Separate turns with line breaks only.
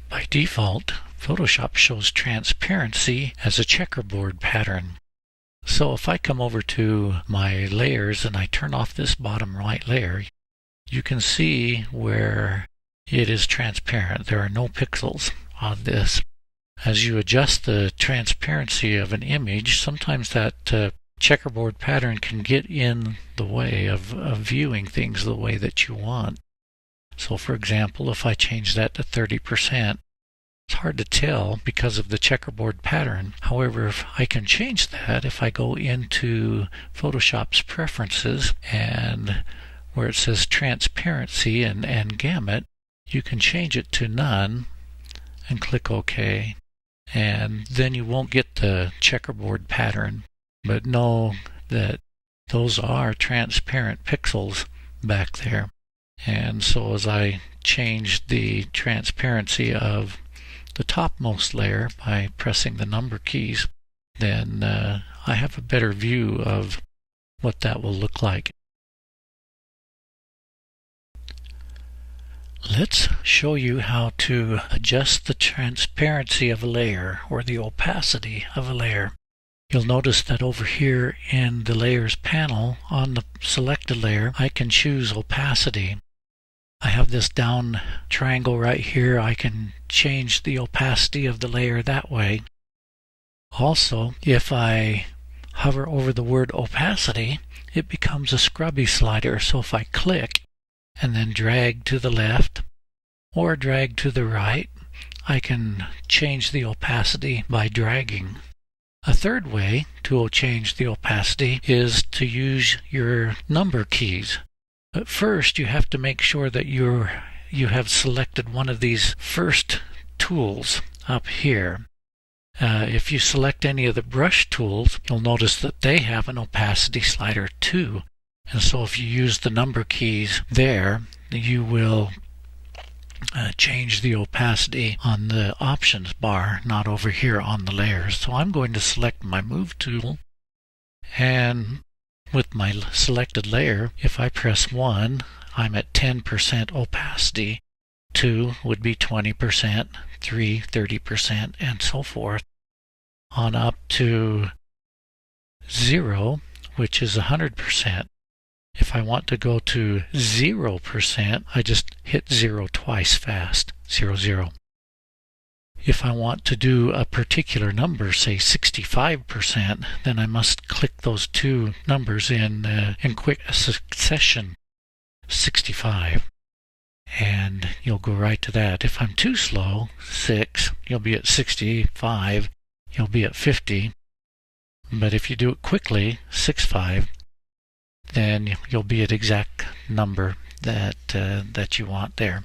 By default, Photoshop shows transparency as a checkerboard pattern. So if I come over to my layers and I turn off this bottom right layer, you can see where it is transparent. There are no pixels on this. As you adjust the transparency of an image, sometimes that checkerboard pattern can get in the way of viewing things the way that you want. So for example, if I change that to 30%, it's hard to tell because of the checkerboard pattern. However, if I can change that, if I go into Photoshop's preferences and where it says transparency and gamut, you can change it to none and click OK. And then you won't get the checkerboard pattern, but know that those are transparent pixels back there. And so as I change the transparency of the topmost layer by pressing the number keys, then I have a better view of what that will look like. Let's show you how to adjust the transparency of a layer or the opacity of a layer. You'll notice that over here in the Layers panel on the selected layer, I can choose opacity. I have this down triangle right here. I can change the opacity of the layer that way. Also, if I hover over the word opacity, it becomes a scrubby slider. So if I click and then drag to the left or drag to the right, I can change the opacity by dragging. A third way to change the opacity is to use your number keys. But first, you have to make sure that you have selected one of these first tools up here. If you select any of the brush tools, you'll notice that they have an opacity slider too. And so if you use the number keys there, you will change the opacity on the options bar, not over here on the layers. So I'm going to select my Move tool, and with my selected layer, if I press 1, I'm at 10% opacity. 2 would be 20%, 3, 30%, and so forth, on up to 0, which is 100%. If I want to go to 0%, I just hit 0 twice fast, 0, 0. If I want to do a particular number, say 65%, then I must click those two numbers in quick succession, 65. And you'll go right to that. If I'm too slow, 6, you'll be at 65, you'll be at 50. But if you do it quickly, 65, then you'll be at exact number that you want there.